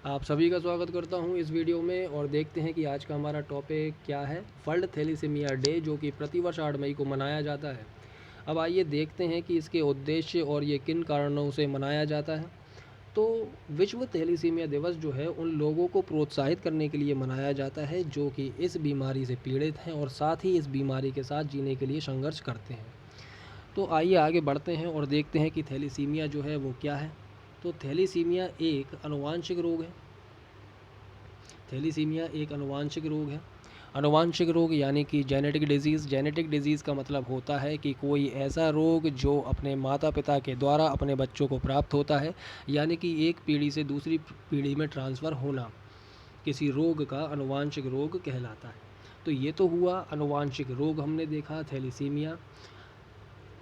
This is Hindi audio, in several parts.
आप सभी का स्वागत करता हूं इस वीडियो में और देखते हैं कि आज का हमारा टॉपिक क्या है। वर्ल्ड थैलेसीमिया डे, जो कि प्रतिवर्ष 8 मई को मनाया जाता है। अब आइए देखते हैं कि इसके उद्देश्य और ये किन कारणों से मनाया जाता है। तो विश्व थैलेसीमिया दिवस जो है उन लोगों को प्रोत्साहित करने के लिए मनाया जाता है जो कि इस बीमारी से पीड़ित हैं और साथ ही इस बीमारी के साथ जीने के लिए संघर्ष करते हैं। तो आइए आगे बढ़ते हैं और देखते हैं कि थैलेसीमिया जो है वो क्या है। तो थैलेसीमिया एक आनुवांशिक रोग है। थैलेसीमिया एक आनुवांशिक रोग है। आनुवांशिक रोग यानी कि जेनेटिक डिजीज़। जेनेटिक डिजीज़ का मतलब होता है कि कोई ऐसा रोग जो अपने माता पिता के द्वारा अपने बच्चों को प्राप्त होता है, यानी कि एक पीढ़ी से दूसरी पीढ़ी में ट्रांसफ़र होना किसी रोग का आनुवांशिक रोग कहलाता है। तो ये तो हुआ आनुवांशिक रोग, हमने देखा थैलेसीमिया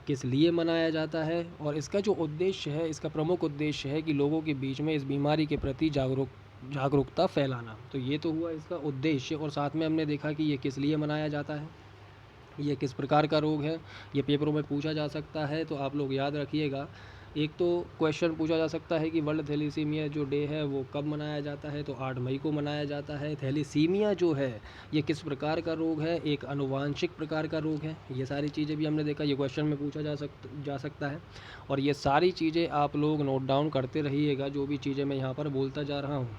किस लिए मनाया जाता है और इसका जो उद्देश्य है, इसका प्रमुख उद्देश्य है कि लोगों के बीच में इस बीमारी के प्रति जागरूकता फैलाना। तो ये तो हुआ इसका उद्देश्य, और साथ में हमने देखा कि ये किस लिए मनाया जाता है, ये किस प्रकार का रोग है। ये पेपरों में पूछा जा सकता है, तो आप लोग याद रखिएगा। एक तो क्वेश्चन पूछा जा सकता है कि वर्ल्ड थैलेसीमिया जो डे है वो कब मनाया जाता है, तो 8 मई को मनाया जाता है। थैलेसीमिया जो है ये किस प्रकार का रोग है, एक आनुवांशिक प्रकार का रोग है। ये सारी चीज़ें भी हमने देखा, ये क्वेश्चन में पूछा जा सकता है। और ये सारी चीज़ें आप लोग नोट डाउन करते रहिएगा, जो भी चीज़ें मैं यहाँ पर बोलता जा रहा हूँ।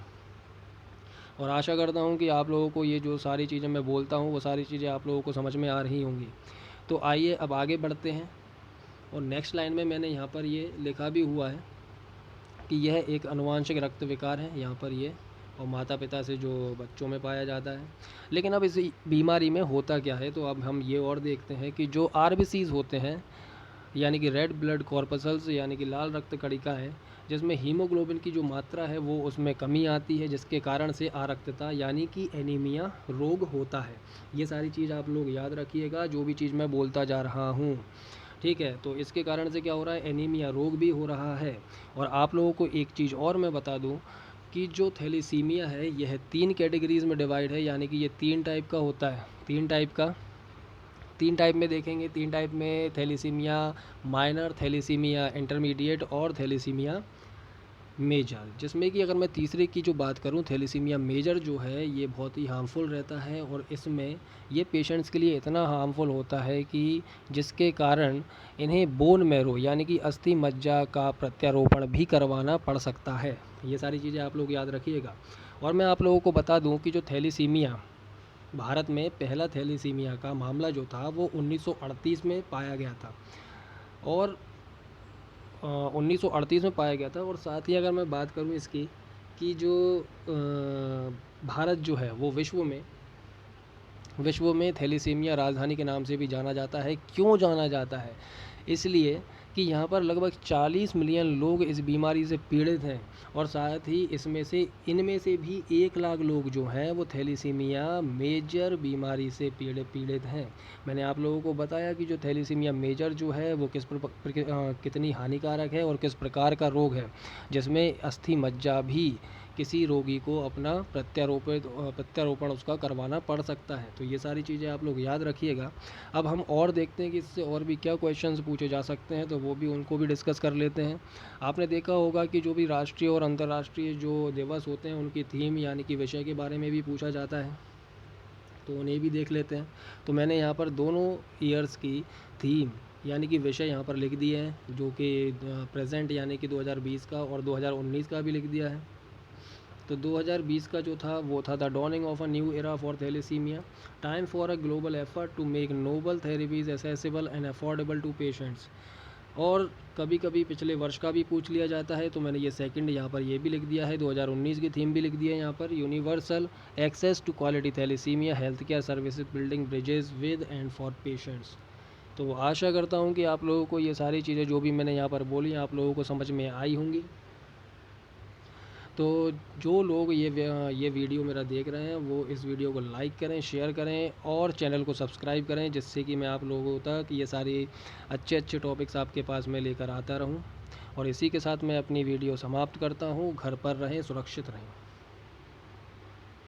और आशा करता हूँ कि आप लोगों को ये जो सारी चीज़ें मैं बोलता हूँ वो सारी चीज़ें आप लोगों को समझ में आ रही होंगी। तो आइए अब आगे बढ़ते हैं। और नेक्स्ट लाइन में मैंने यहाँ पर ये लिखा भी हुआ है कि यह एक आनुवांशिक रक्त विकार है, यहाँ पर ये, और माता पिता से जो बच्चों में पाया जाता है। लेकिन अब इस बीमारी में होता क्या है, तो अब हम ये और देखते हैं कि जो आरबीसीज़ होते हैं, यानी कि रेड ब्लड कॉर्पसल्स, यानी कि लाल रक्त कणिका है, जिसमें हीमोग्लोबिन की जो मात्रा है वो उसमें कमी आती है, जिसके कारण से आरक्तता यानी कि एनीमिया रोग होता है। ये सारी चीज़ आप लोग याद रखिएगा, जो भी चीज़ मैं बोलता जा रहा हूँ, ठीक है। तो इसके कारण से क्या हो रहा है, एनीमिया रोग भी हो रहा है। और आप लोगों को एक चीज़ और मैं बता दूं कि जो थैलेसीमिया है यह 3 कैटेगरीज़ में डिवाइड है, यानी कि ये 3 टाइप का होता है। 3 टाइप में देखेंगे। 3 टाइप में थैलेसीमिया माइनर, थैलेसीमिया इंटरमीडिएट और थैलेसीमिया मेजर, जिसमें कि अगर मैं तीसरे की जो बात करूं, थैलेसीमिया मेजर जो है ये बहुत ही हार्मफुल रहता है। और इसमें ये पेशेंट्स के लिए इतना हार्मफुल होता है कि जिसके कारण इन्हें बोन मैरो यानी कि अस्थि मज्जा का प्रत्यारोपण भी करवाना पड़ सकता है। ये सारी चीज़ें आप लोग याद रखिएगा। और मैं आप लोगों को बता दूं कि जो थैलेसीमिया, भारत में पहला थैलेसीमिया का मामला जो था वो 1938 में पाया गया था, और 1938 में पाया गया था। और साथ ही अगर मैं बात करूं इसकी कि जो भारत जो है वो विश्व में थैलेसीमिया राजधानी के नाम से भी जाना जाता है। क्यों जाना जाता है, इसलिए कि यहाँ पर लगभग 40 मिलियन लोग इस बीमारी से पीड़ित हैं, और साथ ही इनमें से भी 1 लाख लोग जो हैं वो थैलेसीमिया मेजर बीमारी से पीड़ित हैं। मैंने आप लोगों को बताया कि जो थैलेसीमिया मेजर जो है वो कितनी हानिकारक है और किस प्रकार का रोग है, जिसमें अस्थि मज्जा भी किसी रोगी को अपना प्रत्यारोपण उसका करवाना पड़ सकता है। तो ये सारी चीज़ें आप लोग याद रखिएगा। अब हम और देखते हैं कि इससे और भी क्या क्वेश्चंस पूछे जा सकते हैं, तो वो भी उनको भी डिस्कस कर लेते हैं। आपने देखा होगा कि जो भी राष्ट्रीय और अंतर्राष्ट्रीय जो दिवस होते हैं उनकी थीम यानी कि विषय के बारे में भी पूछा जाता है, तो उन्हें भी देख लेते हैं। तो मैंने यहाँ पर दोनों ईयर्स की थीम यानी कि विषय यहाँ पर लिख दिए हैं, जो कि प्रेजेंट यानी कि 2020 का और 2019 का भी लिख दिया है। तो 2020 का जो था वो था the dawning of a new era for thalassemia, time for a global effort to make noble therapies accessible and affordable to patients. और कभी कभी पिछले वर्ष का भी पूछ लिया जाता है, तो मैंने ये सेकंड यहाँ पर ये भी लिख दिया है। 2019 की थीम भी लिख दी है यहाँ पर, universal access to quality thalassemia health care services building bridges with and for patients. तो आशा करता हूँ कि आप लोगों को ये सारी चीज़ें जो भी मैंने यहाँ पर बोली आप लोगों को समझ में आई होंगी। तो जो लोग ये वीडियो मेरा देख रहे हैं वो इस वीडियो को लाइक करें, शेयर करें और चैनल को सब्सक्राइब करें, जिससे कि मैं आप लोगों तक ये सारी अच्छे अच्छे टॉपिक्स आपके पास में लेकर आता रहूं। और इसी के साथ मैं अपनी वीडियो समाप्त करता हूं। घर पर रहें, सुरक्षित रहें।